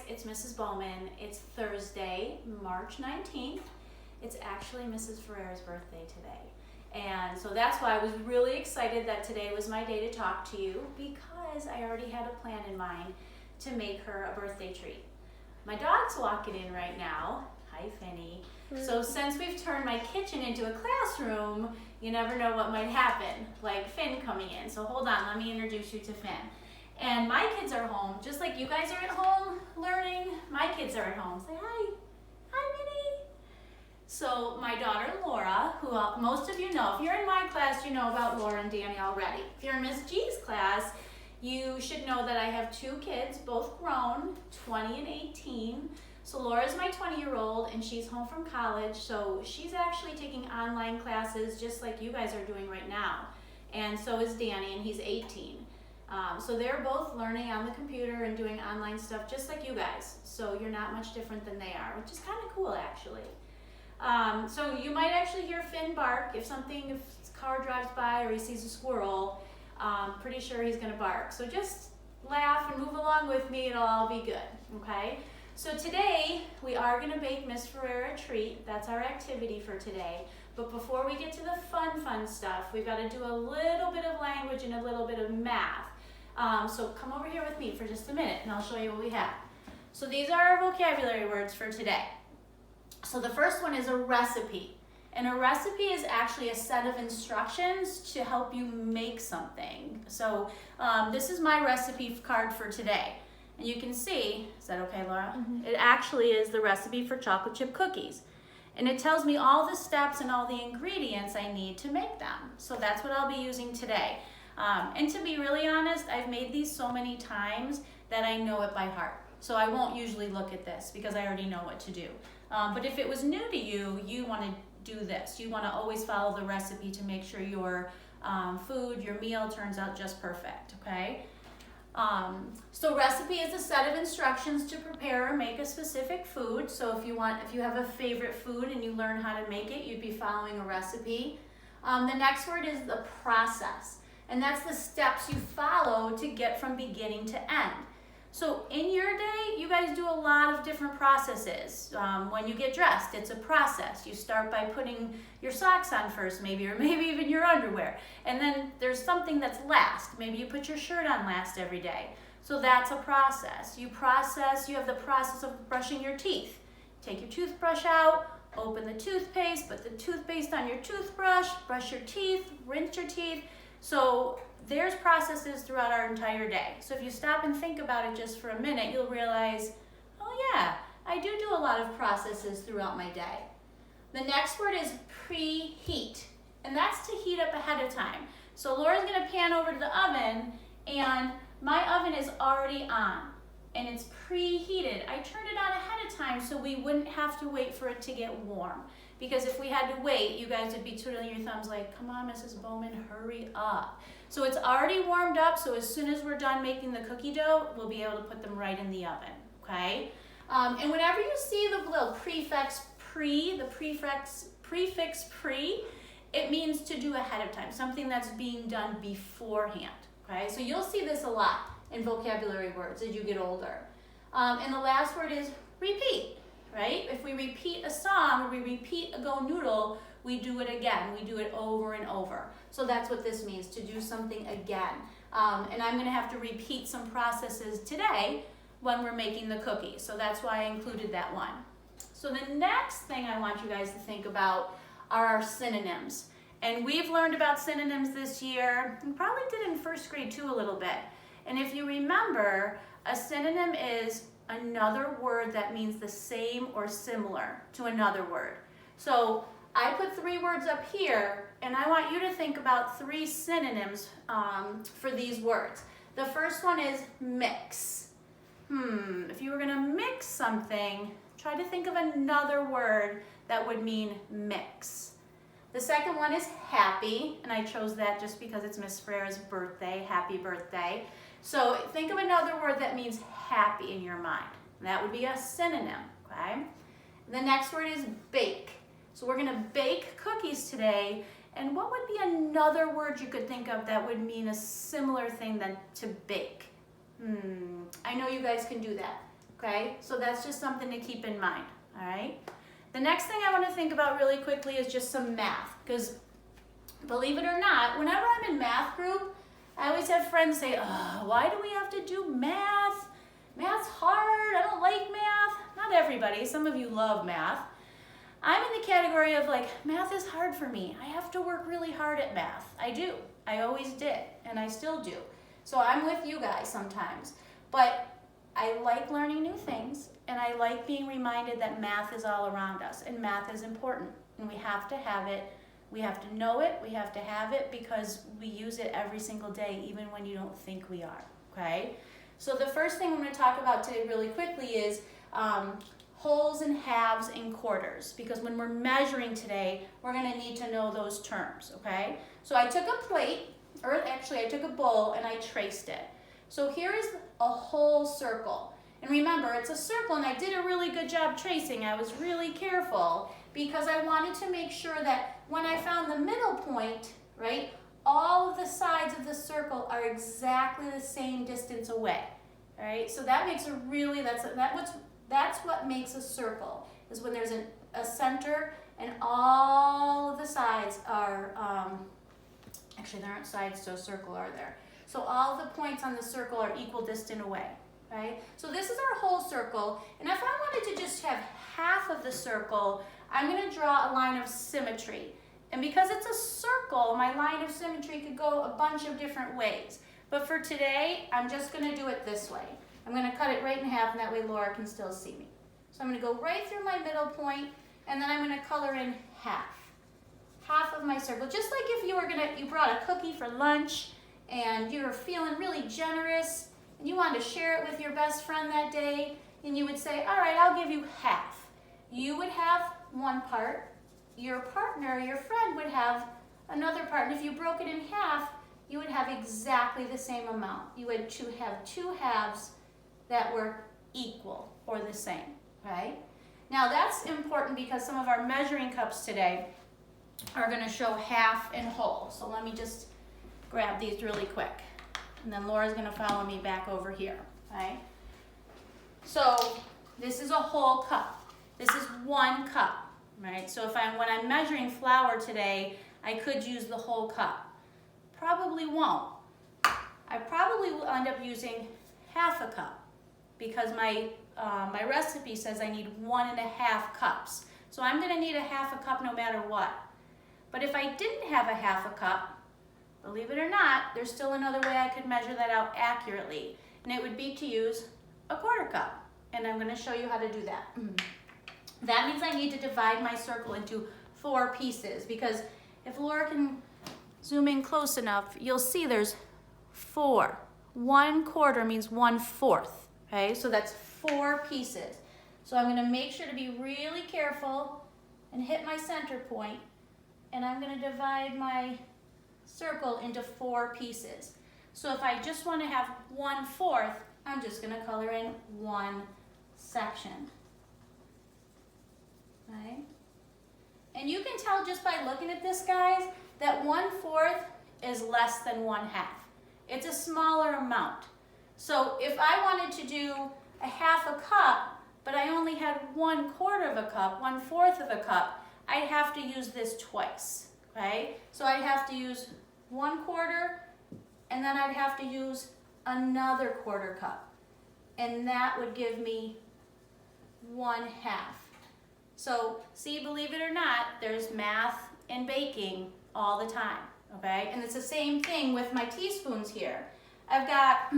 it's Mrs. Bowman. It's Thursday, March 19th. It's actually Mrs. Ferrera's birthday today. And so that's why I was really excited that today was my day to talk to you, because I already had a plan in mind to make her a birthday treat. My dog's walking in right now. Hi, Finny. So since we've turned my kitchen into a classroom, you never know what might happen, like Finn coming in. So hold on, let me introduce you to Finn. And my kids are home, just like you guys are at home learning, my kids are at home. Say hi. Hi, Minnie. So my daughter Laura, who most of you know, if you're in my class, you know about Laura and Danny already. If you're in Miss G's class, you should know that I have two kids, both grown, 20 and 18. So Laura's my 20-year-old, and she's home from college, so she's actually taking online classes just like you guys are doing right now. And so is Danny, and he's 18. So they're both learning on the computer and doing online stuff just like you guys. So you're not much different than they are, which is kind of cool actually. So you might actually hear Finn bark if a car drives by or he sees a squirrel. Pretty sure he's gonna bark. So just laugh and move along with me, it'll all be good, okay? So today we are gonna bake Miss Ferrera a treat. That's our activity for today. But before we get to the fun stuff, we've got to do a little bit of language and a little bit of math. So come over here with me for just a minute and I'll show you what we have. So these are our vocabulary words for today. So the first one is a recipe. And a recipe is actually a set of instructions to help you make something. So this is my recipe card for today. And you can see, is that okay, Laura? Mm-hmm. It actually is the recipe for chocolate chip cookies. And it tells me all the steps and all the ingredients I need to make them. So that's what I'll be using today. And to be really honest, I've made these so many times that I know it by heart. So I won't usually look at this because I already know what to do. But if it was new to you, you want to do this. You want to always follow the recipe to make sure your food, your meal turns out just perfect, okay? So recipe is a set of instructions to prepare or make a specific food. So if you have a favorite food and you learn how to make it, you'd be following a recipe. The next word is the process. And that's the steps you follow to get from beginning to end. So in your day, you guys do a lot of different processes. When you get dressed, it's a process. You start by putting your socks on first, maybe, or maybe even your underwear. And then there's something that's last. Maybe you put your shirt on last every day. So that's a process. You have the process of brushing your teeth. Take your toothbrush out, open the toothpaste, put the toothpaste on your toothbrush, brush your teeth, rinse your teeth. So there's processes throughout our entire day. So if you stop and think about it just for a minute, you'll realize, oh yeah, I do a lot of processes throughout my day. The next word is preheat, and that's to heat up ahead of time. So Laura's gonna pan over to the oven, and my oven is already on, and it's preheated. I turned it on ahead of time so we wouldn't have to wait for it to get warm. Because if we had to wait, you guys would be twiddling your thumbs like, come on, Mrs. Bowman, hurry up. So it's already warmed up, so as soon as we're done making the cookie dough, we'll be able to put them right in the oven, okay? And whenever you see the little prefix pre, it means to do ahead of time, something that's being done beforehand, okay? So you'll see this a lot in vocabulary words as you get older. And the last word is repeat. Right? If we repeat a song or we repeat a Go Noodle, we do it again. We do it over and over. So that's what this means, to do something again. And I'm going to have to repeat some processes today when we're making the cookies. So that's why I included that one. So the next thing I want you guys to think about are our synonyms. And we've learned about synonyms this year. We probably did in first grade too a little bit. And if you remember, a synonym is another word that means the same or similar to another word. So I put 3 words up here, and I want you to think about 3 synonyms for these words. The first one is mix. If you were gonna mix something, try to think of another word that would mean mix. The second one is happy, and I chose that just because it's Miss Ferrera's birthday. Happy birthday. So think of another word that means happy in your mind. That would be a synonym, okay? The next word is bake. So we're gonna bake cookies today, and what would be another word you could think of that would mean a similar thing than to bake? I know you guys can do that, okay? So that's just something to keep in mind, all right? The next thing I want to think about really quickly is just some math, because believe it or not, whenever I'm in math group, I always have friends say, oh, why do we have to do math? Math's hard, I don't like math. Not everybody, some of you love math. I'm in the category of like, math is hard for me. I have to work really hard at math. I do, I always did, and I still do. So I'm with you guys sometimes. But I like learning new things, and I like being reminded that math is all around us, and math is important, and we have to have it. We have to know it, we have to have it, because we use it every single day, even when you don't think we are, okay? So the first thing I'm going to talk about today really quickly is wholes and halves and quarters, because when we're measuring today, we're going to need to know those terms, okay? So I took a plate, or actually I took a bowl, and I traced it. So here is a whole circle. And remember, it's a circle, and I did a really good job tracing. I was really careful, because I wanted to make sure that when I found the middle point, right, all of the sides of the circle are exactly the same distance away, all right? So that makes a really, that's what makes a circle, is when there's a center and all of the sides are, actually there aren't sides to a circle, are there? So all of the points on the circle are equal distant away, right? So this is our whole circle, and if I wanted to just have half of the circle, I'm going to draw a line of symmetry. And because it's a circle, my line of symmetry could go a bunch of different ways. But for today, I'm just going to do it this way. I'm going to cut it right in half, and that way Laura can still see me. So I'm going to go right through my middle point, and then I'm going to color in half of my circle. Just like if you brought a cookie for lunch, and you're feeling really generous, and you wanted to share it with your best friend that day, and you would say, all right, I'll give you half. You would have one part, your partner, your friend would have another part, and if you broke it in half, you would have exactly the same amount. You would have two halves that were equal or the same, right? Now that's important because some of our measuring cups today are going to show half and whole. So let me just grab these really quick, and then Laura's going to follow me back over here, right? So this is a whole cup. This is 1 cup, right? So when I'm measuring flour today, I could use the whole cup. Probably won't. I probably will end up using half a cup, because my recipe says I need 1.5 cups. So I'm going to need a half a cup no matter what. But if I didn't have a half a cup, believe it or not, there's still another way I could measure that out accurately, and it would be to use a 1/4 cup, and I'm going to show you how to do that. That means I need to divide my circle into 4 pieces, because if Laura can zoom in close enough, you'll see there's 4. 1/4 means 1/4, okay? So that's 4 pieces. So I'm going to make sure to be really careful and hit my center point, and I'm going to divide my circle into 4 pieces. So if I just want to have 1/4, I'm just going to color in 1 section. Right? And you can tell just by looking at this, guys, that 1/4 is less than 1/2. It's a smaller amount. So if I wanted to do a half a cup, but I only had 1/4 of a cup, 1/4 of a cup, I'd have to use this twice, right? So I'd have to use 1/4, and then I'd have to use another 1/4 cup. And that would give me 1/2. So see, believe it or not, there's math and baking all the time, okay? And it's the same thing with my teaspoons here. I've got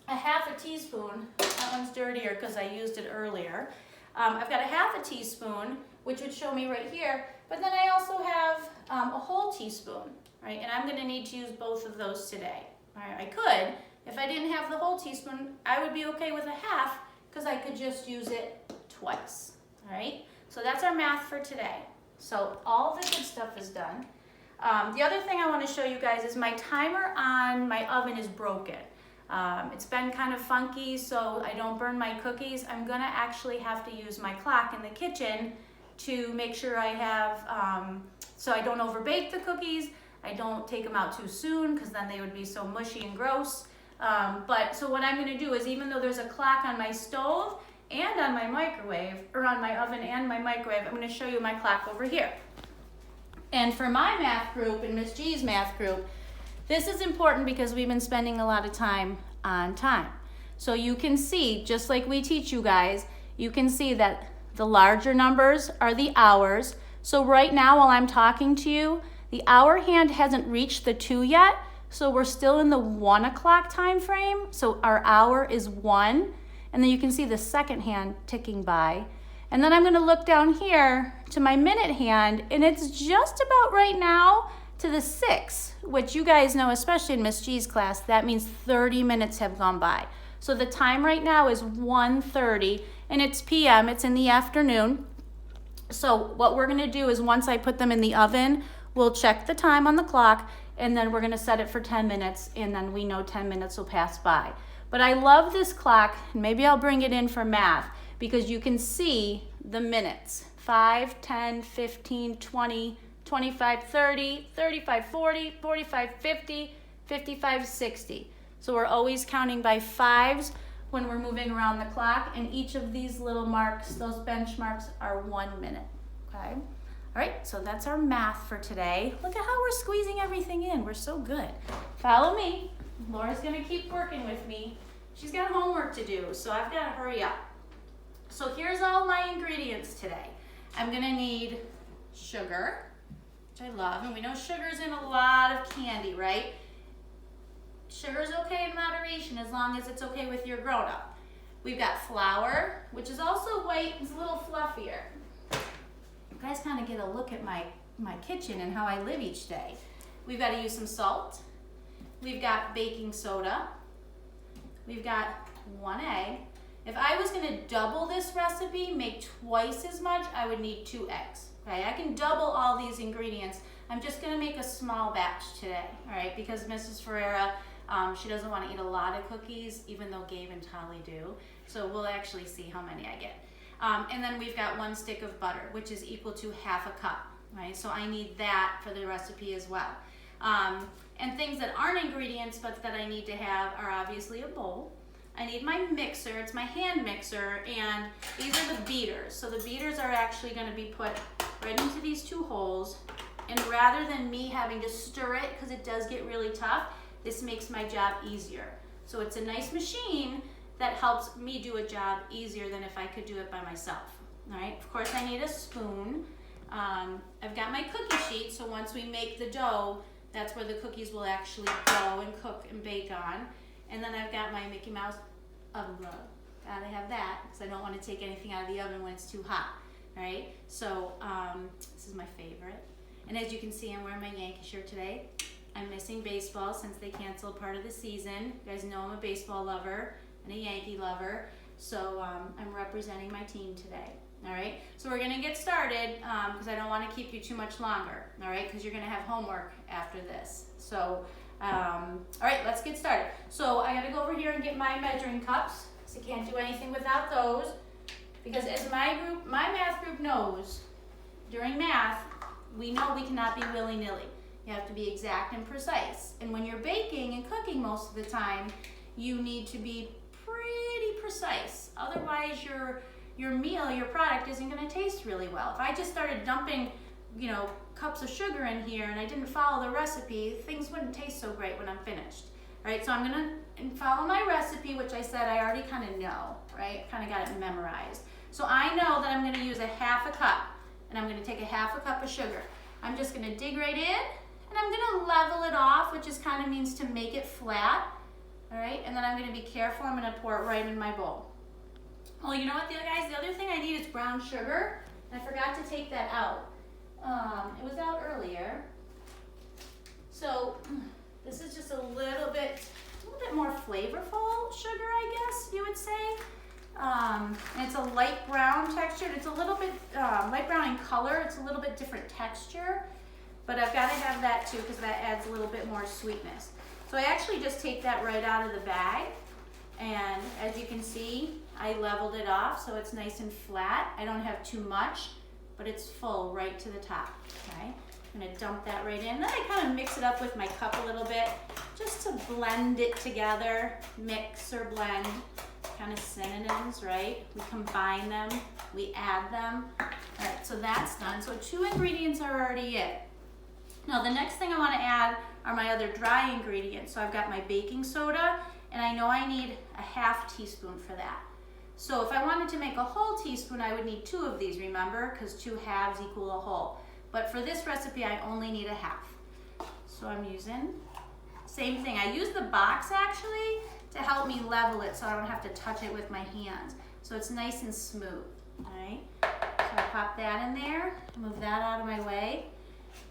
a half a teaspoon. That one's dirtier because I used it earlier. I've got a half a teaspoon, which would show me right here, but then I also have a whole teaspoon, right? And I'm gonna need to use both of those today. All right, I could, if I didn't have the whole teaspoon, I would be okay with a half, because I could just use it twice, all right? So that's our math for today. So all the good stuff is done. The other thing I want to show you guys is my timer on my oven is broken. It's been kind of funky, so I don't burn my cookies. I'm gonna actually have to use my clock in the kitchen to make sure I have, so I don't overbake the cookies, I don't take them out too soon, because then they would be so mushy and gross. So what I'm gonna do is, even though there's a clock on my stove and on my microwave, or on my oven and my microwave, I'm gonna show you my clock over here. And for my math group and Miss G's math group, this is important because we've been spending a lot of time on time. So you can see, just like we teach you guys, you can see that the larger numbers are the hours. So right now, while I'm talking to you, the hour hand hasn't reached the 2 yet, so we're still in the 1 o'clock time frame. So our hour is 1, and then you can see the second hand ticking by. And then I'm gonna look down here to my minute hand, and it's just about right now to the 6, which you guys know, especially in Miss G's class, that means 30 minutes have gone by. So the time right now is 1:30, and it's PM, it's in the afternoon. So what we're gonna do is, once I put them in the oven, we'll check the time on the clock, and then we're gonna set it for 10 minutes, and then we know 10 minutes will pass by. But I love this clock, and maybe I'll bring it in for math, because you can see the minutes. 5, 10, 15, 20, 25, 30, 35, 40, 45, 50, 55, 60. So we're always counting by 5s when we're moving around the clock, and each of these little marks, those benchmarks, are 1 minute, okay? All right, so that's our math for today. Look at how we're squeezing everything in. We're so good. Follow me. Laura's gonna keep working with me. She's got homework to do, so I've gotta hurry up. So here's all my ingredients today. I'm gonna need sugar, which I love, and we know sugar's in a lot of candy, right? Sugar's okay in moderation as long as it's okay with your grown-up. We've got flour, which is also white, it's a little fluffier. You guys kind of get a look at my kitchen and how I live each day. We've got to use some salt. We've got baking soda. We've got 1 egg. If I was going to double this recipe, make twice as much, I would need 2 eggs. Okay, I can double all these ingredients. I'm just going to make a small batch today, all right, because Mrs. Ferreira, she doesn't want to eat a lot of cookies, even though Gabe and Tolly do. So we'll actually see how many I get. And then we've got 1 stick of butter, which is equal to 1/2 cup, right? So I need that for the recipe as well. And things that aren't ingredients, but that I need to have, are obviously a bowl. I need my mixer, it's my hand mixer, and these are the beaters. So the beaters are actually gonna be put right into these 2 holes, and rather than me having to stir it, because it does get really tough, this makes my job easier. So it's a nice machine that helps me do a job easier than if I could do it by myself. All right, of course I need a spoon. I've got my cookie sheet, so once we make the dough, that's where the cookies will actually go and cook and bake on. And then I've got my Mickey Mouse oven rug. Gotta have that, because I don't want to take anything out of the oven when it's too hot. All right, so this is my favorite. And as you can see, I'm wearing my Yankee shirt today. I'm missing baseball since they canceled part of the season. You guys know I'm a baseball lover and a Yankee lover, so I'm representing my team today. All right, so we're gonna get started because I don't want to keep you too much longer. All right, because you're gonna have homework after this. So, all right, let's get started. So I gotta go over here and get my measuring cups. So I can't do anything without those, because as my math group knows, during math, we know we cannot be willy-nilly. You have to be exact and precise. And when you're baking and cooking most of the time, you need to be pretty precise. Otherwise, your meal, your product isn't gonna taste really well. If I just started dumping, cups of sugar in here and I didn't follow the recipe, things wouldn't taste so great when I'm finished. All right, so I'm gonna follow my recipe, which I said I already kind of know, right? Kind of got it memorized. So I know that I'm gonna use 1/2 cup, and I'm gonna take 1/2 cup of sugar. I'm just gonna dig right in, and I'm gonna level it off, which just kind of means to make it flat, all right? And then I'm gonna be careful, I'm gonna pour it right in my bowl. Oh, you know what, guys? The other thing I need is brown sugar, and I forgot to take that out. It was out earlier. So this is just a little bit more flavorful sugar, I guess you would say. And it's a light brown texture. It's a little bit light brown in color. It's a little bit different texture, but I've got to have that too because that adds a little bit more sweetness. So I actually just take that right out of the bag, and as you can see, I leveled it off so it's nice and flat. I don't have too much, but it's full right to the top, okay? I'm gonna dump that right in. Then I kind of mix it up with my cup a little bit just to blend it together. Mix or blend, kind of synonyms, right? We combine them, we add them. All right, so that's done. So 2 ingredients are already in. Now the next thing I want to add are my other dry ingredients. So I've got my baking soda, and I know I need a ½ teaspoon for that. So if I wanted to make a whole teaspoon, I would need 2 of these, remember? Because 2 halves equal a whole. But for this recipe, I only need a ½. So I'm using, same thing. I use the box actually to help me level it so I don't have to touch it with my hands. So it's nice and smooth, all right? So I pop that in there, move that out of my way.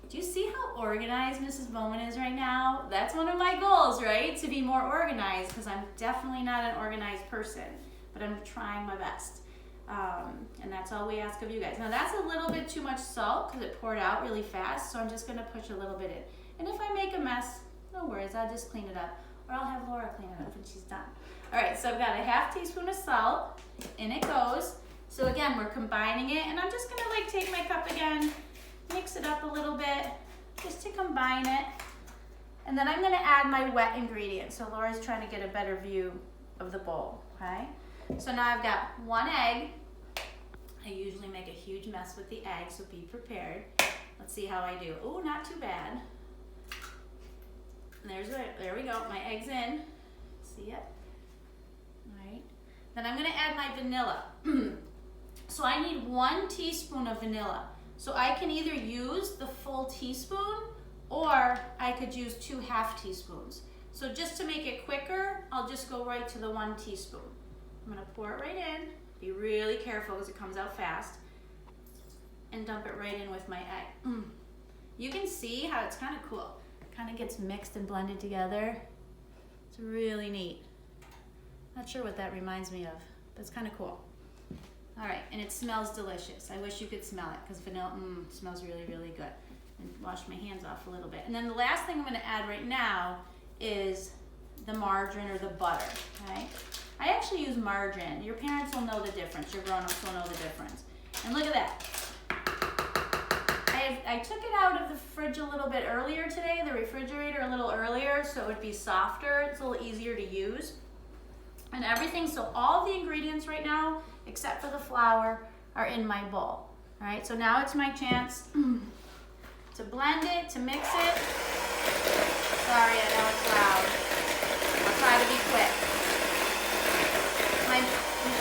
Do you see how organized Mrs. Bowman is right now? That's one of my goals, right? To be more organized, because I'm definitely not an organized person, but I'm trying my best. And that's all we ask of you guys. Now that's a little bit too much salt because it poured out really fast, so I'm just gonna push a little bit in. And if I make a mess, no worries, I'll just clean it up. Or I'll have Laura clean it up when she's done. All right, so I've got a ½ teaspoon of salt, in it goes. So again, we're combining it, and I'm just gonna like take my cup again, mix it up a little bit, just to combine it. And then I'm gonna add my wet ingredients. So Laura's trying to get a better view of the bowl, okay? So now I've got 1 egg. I usually make a huge mess with the egg, so be prepared. Let's see how I do. Oh, not too bad. There we go, my egg's in. See it? All right. Then I'm gonna add my vanilla. So I need 1 teaspoon of vanilla. So I can either use the full teaspoon or I could use 2 ½ teaspoons. So just to make it quicker, I'll just go right to the 1 teaspoon. I'm gonna pour it right in. Be really careful because it comes out fast. And dump it right in with my egg. You can see how it's kind of cool. It kind of gets mixed and blended together. It's really neat. Not sure what that reminds me of, but it's kind of cool. All right, and it smells delicious. I wish you could smell it because vanilla smells really, really good. And wash my hands off a little bit. And then the last thing I'm gonna add right now is the margarine or the butter, okay? I actually use margarine. Your parents will know the difference. Your grown-ups will know the difference. And look at that. I took it out of the fridge a little bit earlier today, the refrigerator a little earlier, so it would be softer. It's a little easier to use. And everything, so all the ingredients right now, except for the flour, are in my bowl. All right, so now it's my chance to blend it, to mix it. Sorry, I know it's loud. I'll try to be quick. My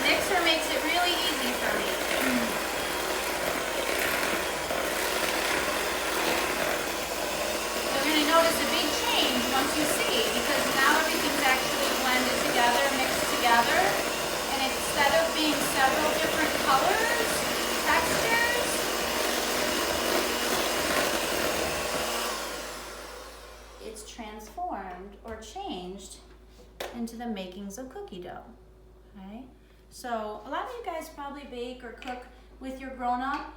mixer makes it really easy for me. You're going to notice a big change once you see, because now everything's actually blended together, mixed together, and instead of being several different colors, textures, it's transformed or changed into the makings of cookie dough. Okay, so a lot of you guys probably bake or cook with your grown-up.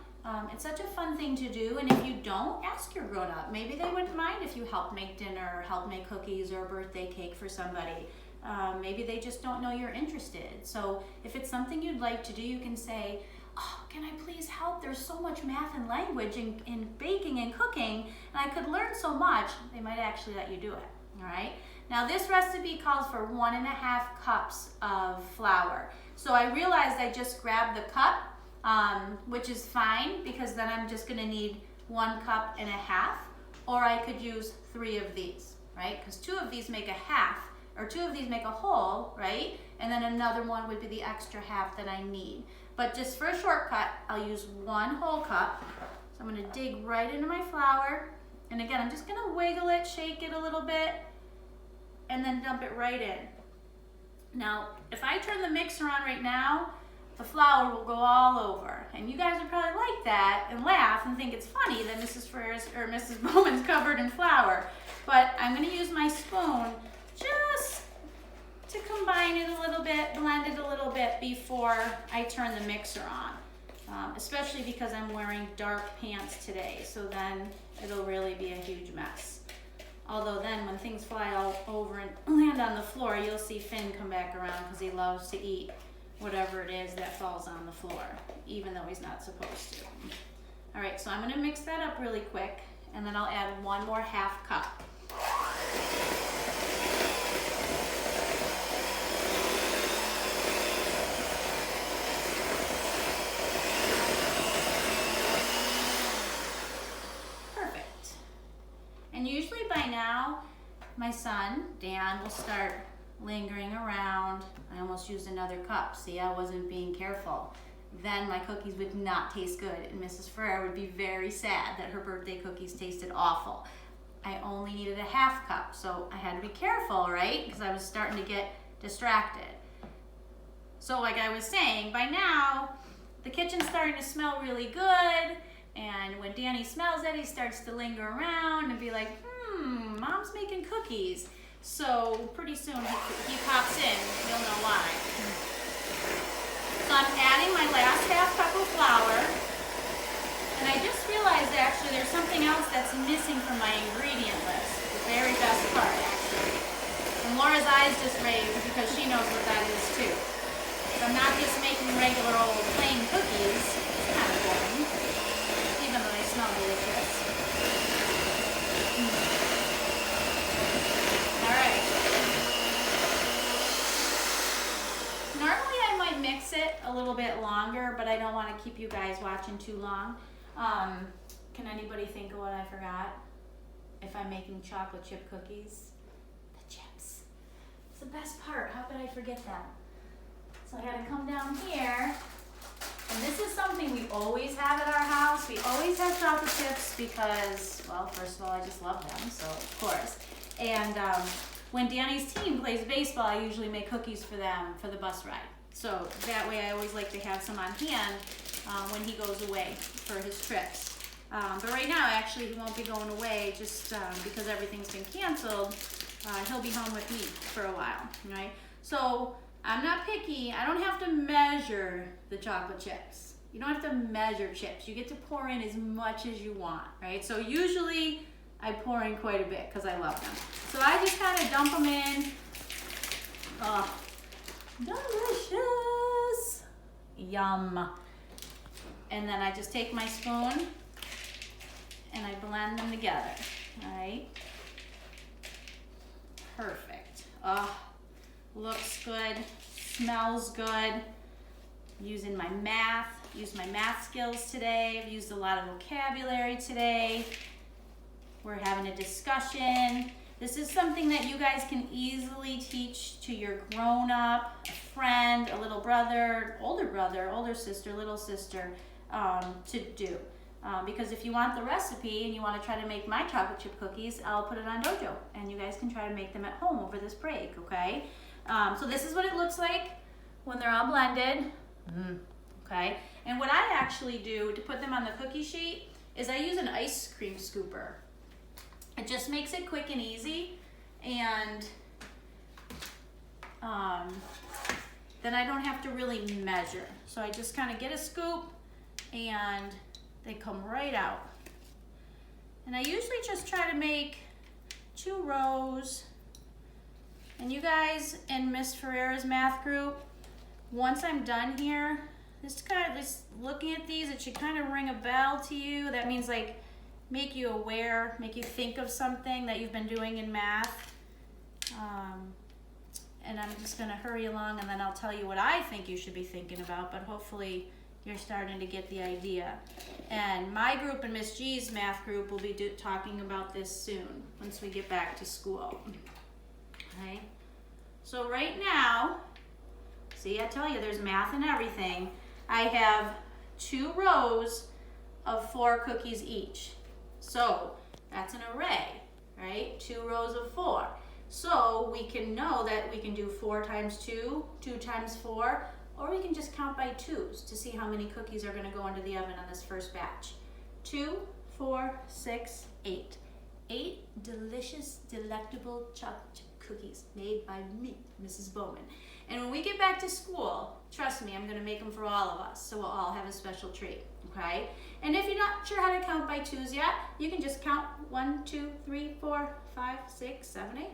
It's such a fun thing to do, and if you don't, ask your grown-up. Maybe they wouldn't mind if you helped make dinner or helped make cookies or a birthday cake for somebody. Maybe they just don't know you're interested. So if it's something you'd like to do, you can say, oh, can I please help? There's so much math and language in baking and cooking, and I could learn so much. They might actually let you do it, all right? Now this recipe calls for 1½ cups of flour. So I realized I just grabbed the cup, which is fine because then I'm just gonna need 1½ cups, or I could use 3 of these, right? Because 2 of these make a half, or 2 of these make a whole, right? And then another one would be the extra half that I need. But just for a shortcut, I'll use 1 whole cup. So I'm gonna dig right into my flour. And again, I'm just gonna wiggle it, shake it a little bit, and then dump it right in. Now, if I turn the mixer on right now, the flour will go all over. And you guys would probably like that and laugh and think it's funny that Mrs. Bowman's covered in flour. But I'm gonna use my spoon just to combine it a little bit, blend it a little bit before I turn the mixer on. Especially because I'm wearing dark pants today, so then it'll really be a huge mess. Although then when things fly all over and land on the floor, you'll see Finn come back around because he loves to eat whatever it is that falls on the floor, even though he's not supposed to. All right, so I'm gonna mix that up really quick, and then I'll add one more half cup. Perfect. And usually by now, my son, Dan, will start lingering around. I almost used another cup. See, I wasn't being careful. Then my cookies would not taste good, and Mrs. Ferrer would be very sad that her birthday cookies tasted awful. I only needed a half cup, so I had to be careful, right? Because I was starting to get distracted. So like I was saying, by now, the kitchen's starting to smell really good, and when Danny smells it, he starts to linger around and be like, Mom's making cookies. So pretty soon he pops in, you'll know why. So I'm adding my last half cup of flour, and I just realized actually there's something else that's missing from my ingredient list, the very best part actually. And Laura's eyes just raised because she knows what that is too. So I'm not just making regular old plain cookies, it's kind of boring, even though they smell delicious. Alright. Normally I might mix it a little bit longer, but I don't want to keep you guys watching too long. Can anybody think of what I forgot? If I'm making chocolate chip cookies? The chips. It's the best part. How could I forget that? So I gotta come down here. And this is something we always have at our house. We always have chocolate chips because, well, first of all, I just love them, so of course. And when Danny's team plays baseball, I usually make cookies for them for the bus ride. So that way I always like to have some on hand when he goes away for his trips. But right now, actually, he won't be going away just because everything's been canceled. He'll be home with me for a while, right? So I'm not picky. I don't have to measure the chocolate chips. You don't have to measure chips. You get to pour in as much as you want, right? So usually I pour in quite a bit because I love them. So I just kind of dump them in. Oh, delicious. Yum. And then I just take my spoon and I blend them together, all right? Perfect. Oh, looks good, smells good. Using my math, used my math skills today. I've used a lot of vocabulary today. We're having a discussion. This is something that you guys can easily teach to your grown-up, a friend, a little brother, older sister, little sister, to do. Because if you want the recipe and you want to try to make my chocolate chip cookies, I'll put it on Dojo, and you guys can try to make them at home over this break, okay? So this is what it looks like when they're all blended. Okay, and what I actually do to put them on the cookie sheet is I use an ice cream scooper. It just makes it quick and easy, and then I don't have to really measure. So I just kind of get a scoop and they come right out. And I usually just try to make 2 rows. And you guys in Miss Ferrera's math group, once I'm done here, just looking at these, it should kind of ring a bell to you. That means like make you aware, make you think of something that you've been doing in math. And I'm just gonna hurry along and then I'll tell you what I think you should be thinking about, but hopefully you're starting to get the idea. And my group and Miss G's math group will be talking about this soon, once we get back to school. Okay, so right now, see, I tell you, there's math and everything. I have 2 rows of 4 cookies each. So that's an array, right? 2 rows of 4. So we can know that we can do 4 times 2, 2 times 4, or we can just count by 2s to see how many cookies are going to go into the oven on this first batch. 2, 4, 6, 8. 8 delicious, delectable chocolate chip cookies made by me, Mrs. Bowman. And when we get back to school, trust me, I'm going to make them for all of us, so we'll all have a special treat, okay? And if you're not sure how to count by 2s yet, you can just count 1, 2, 3, 4, 5, 6, 7, 8.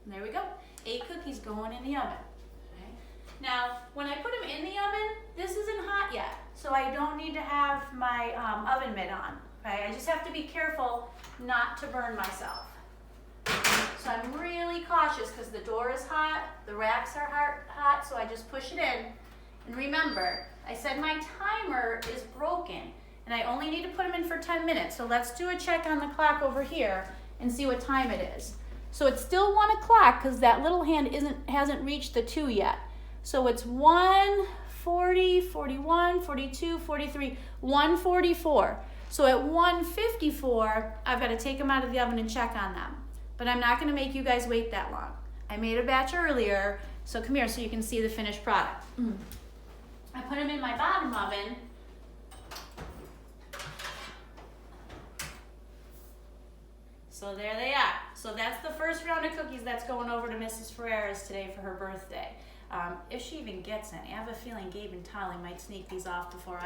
And there we go. 8 cookies going in the oven. Okay? Now, when I put them in the oven, this isn't hot yet, so I don't need to have my oven mitt on. okay? I just have to be careful not to burn myself. So I'm really cautious because the door is hot, the racks are hot, so I just push it in. And remember, I said my timer is broken and I only need to put them in for 10 minutes. So let's do a check on the clock over here and see what time it is. So it's still 1 o'clock because that little hand hasn't reached the 2 yet. So it's 1, 40, 41, 42, 43, 144. So at 1:54, I've got to take them out of the oven and check on them. But I'm not going to make you guys wait that long. I made a batch earlier, so come here so you can see the finished product. I put them in my bottom oven. So there they are. So that's the first round of cookies that's going over to Mrs. Ferrera's today for her birthday. If she even gets any, I have a feeling Gabe and Tolly might sneak these off before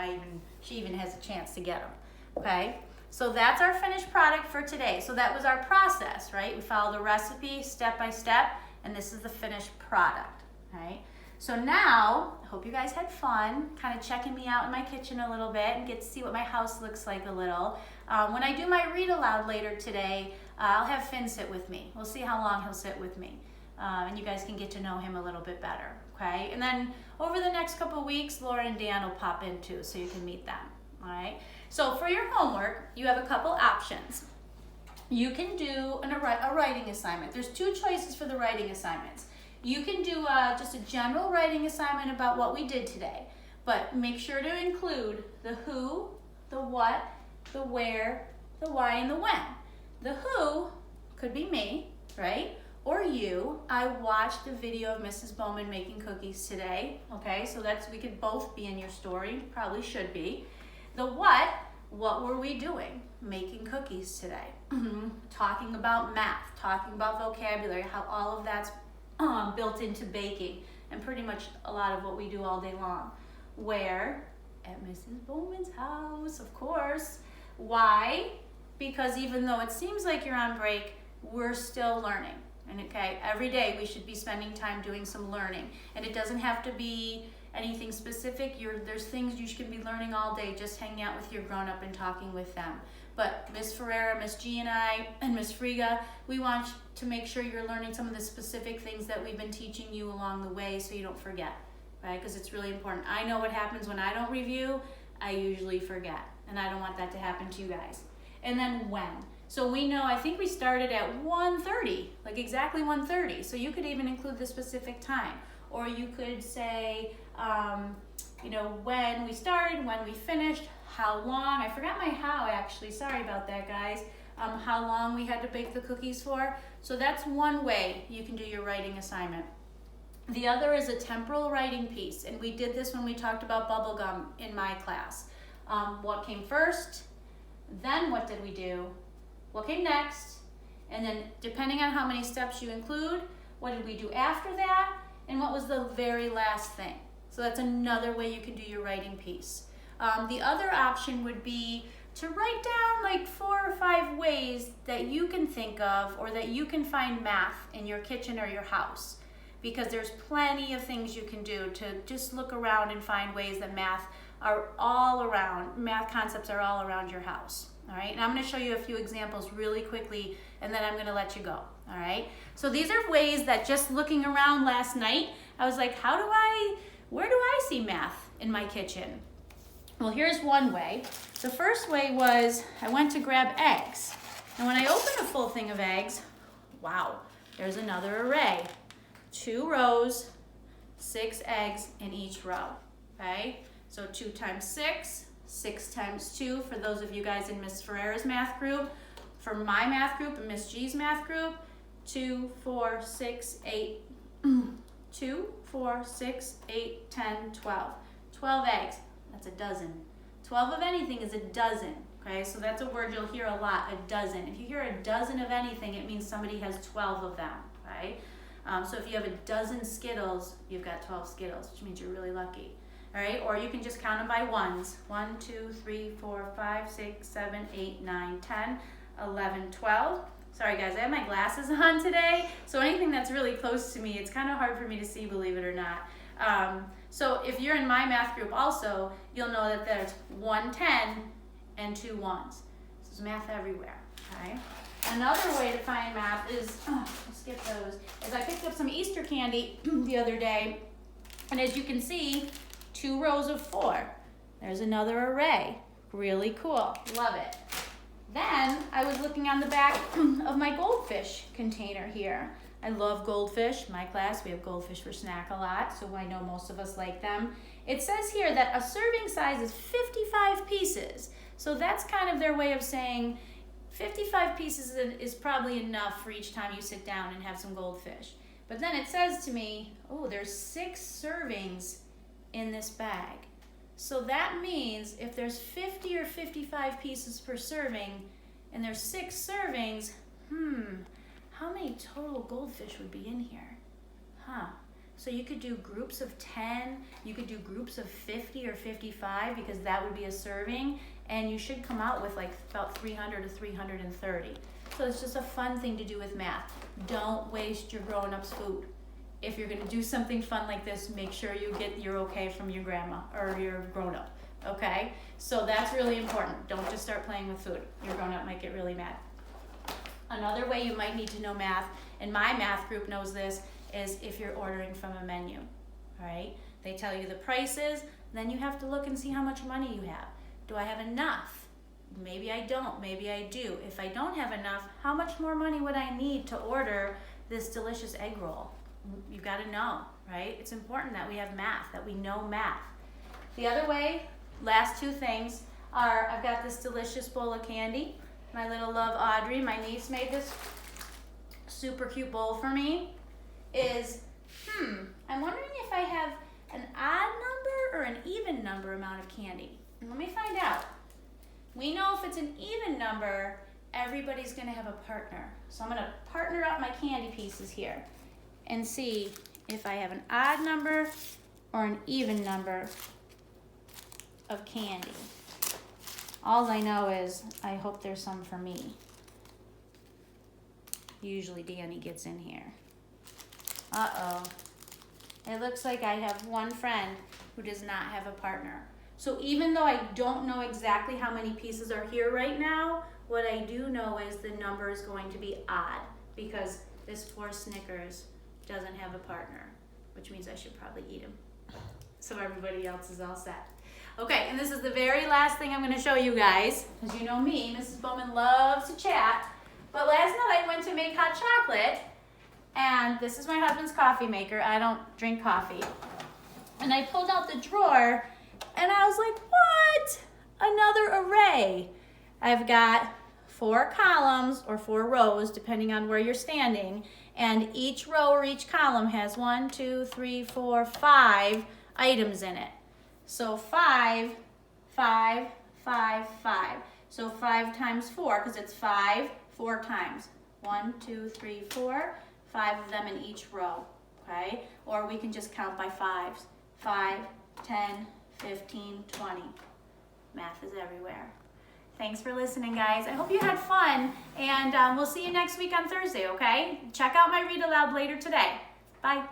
she even has a chance to get them. Okay, so that's our finished product for today. So that was our process, right? We followed the recipe step by step, and this is the finished product, right? So now, I hope you guys had fun, kind of checking me out in my kitchen a little bit and get to see what my house looks like a little. When I do my read aloud later today, I'll have Finn sit with me. We'll see how long he'll sit with me. And you guys can get to know him a little bit better, okay? And then over the next couple weeks, Laura and Dan will pop in too, so you can meet them, all right? So for your homework, you have a couple options. You can do a writing assignment. There's 2 choices for the writing assignments. You can do just a general writing assignment about what we did today, but make sure to include the who, the what, the where, the why, and the when. The who could be me, right? Or you. I watched a video of Mrs. Bowman making cookies today, okay? So we could both be in your story, probably should be. The what were we doing? Making cookies today. Talking about math, talking about vocabulary, how all of that's built into baking, and pretty much a lot of what we do all day long. Where? At Mrs. Bowman's house, of course. Why? Because even though it seems like you're on break, we're still learning. And okay, every day we should be spending time doing some learning. And it doesn't have to be anything specific. There's things you should be learning all day, just hanging out with your grown-up and talking with them. But Miss Ferrera, Miss G and I, and Miss Friga, we want to make sure you're learning some of the specific things that we've been teaching you along the way so you don't forget, right? Because it's really important. I know what happens when I don't review. I usually forget, and I don't want that to happen to you guys. And then when. So we know, I think we started at 1:30, like exactly 1:30. So you could even include the specific time. Or you could say, when we started, when we finished, how long. I forgot my how actually, sorry about that guys. How long we had to bake the cookies for. So that's one way you can do your writing assignment. The other is a temporal writing piece. And we did this when we talked about bubble gum in my class. What came first? Then what did we do? What came next? And then depending on how many steps you include, what did we do after that? And what was the very last thing? So that's another way you can do your writing piece. The other option would be to write down like 4 or 5 ways that you can think of or that you can find math in your kitchen or your house. Because there's plenty of things you can do to just look around and find ways that math concepts are all around your house. All right, and I'm going to show you a few examples really quickly, and then I'm going to let you go. All right, so these are ways that just looking around last night, I was like, where do I see math in my kitchen? Well, here's one way. The first way was I went to grab eggs, and when I opened a full thing of eggs, wow, there's another array. 2 rows, 6 eggs in each row, okay? So 2 times 6, 6 times 2 for those of you guys in Miss Ferrera's math group. For my math group and Miss G's math group, 2, 4, 6, 8, 2, 4, 6, 8, 10, 12. 12 eggs, that's a dozen. 12 of anything is a dozen, okay? So that's a word you'll hear a lot, a dozen. If you hear a dozen of anything, it means somebody has 12 of them, right? So if you have a dozen Skittles, you've got 12 Skittles, which means you're really lucky. All right, or you can just count them by ones. 1, 2, 3, 4, 5, 6, 7, 8, 9, 10, 11, 12. Sorry guys, I have my glasses on today, so anything that's really close to me, it's kind of hard for me to see, believe it or not. So if you're in my math group also, you'll know that there's 1 10 and 2 1s. There's math everywhere, okay? Another way to find math is, let's get those, is I picked up some Easter candy the other day, and as you can see, 2 rows of 4. There's another array. Really cool, love it. Then I was looking on the back of my goldfish container here. I love goldfish. My class, we have goldfish for snack a lot, so I know most of us like them. It says here that a serving size is 55 pieces. So that's kind of their way of saying 55 pieces is probably enough for each time you sit down and have some goldfish. But then it says to me, oh, there's 6 servings in this bag. So that means if there's 50 or 55 pieces per serving and there's 6 servings, how many total goldfish would be in here? So you could do groups of 10, you could do groups of 50 or 55 because that would be a serving, and you should come out with like about 300 to 330. So it's just a fun thing to do with math. Don't waste your grown-ups' food. If you're gonna do something fun like this, make sure you get your okay from your grandma or your grown-up, okay? So that's really important. Don't just start playing with food. Your grown-up might get really mad. Another way you might need to know math, and my math group knows this, is if you're ordering from a menu, all right? They tell you the prices, then you have to look and see how much money you have. Do I have enough? Maybe I don't, maybe I do. If I don't have enough, how much more money would I need to order this delicious egg roll? You gotta know, right? It's important that we have math, that we know math. The other way, last 2 things are, I've got this delicious bowl of candy. My little love Audrey, my niece, made this super cute bowl for me. I'm wondering if I have an odd number or an even number amount of candy. Let me find out. We know if it's an even number, everybody's gonna have a partner. So I'm gonna partner up my candy pieces here and see if I have an odd number or an even number of candy. All I know is I hope there's some for me. Usually Danny gets in here. Uh-oh. It looks like I have one friend who does not have a partner. So even though I don't know exactly how many pieces are here right now, what I do know is the number is going to be odd because this 4 Snickers doesn't have a partner, which means I should probably eat them. So everybody else is all set. Okay, and this is the very last thing I'm gonna show you guys. As you know me, Mrs. Bowman loves to chat. But last night I went to make hot chocolate, and this is my husband's coffee maker. I don't drink coffee. And I pulled out the drawer, and I was like, what? Another array. I've got 4 columns or 4 rows, depending on where you're standing, and each row or each column has 1, 2, 3, 4, 5 items in it. So 5, 5, 5, 5. So 5 times 4, because it's 5, 4 times. 1, 2, 3, 4, 5 of them in each row, okay? Or we can just count by 5s. 5, 10, 15, 20. Math is everywhere. Thanks for listening, guys. I hope you had fun, and we'll see you next week on Thursday, okay? Check out my read aloud later today. Bye.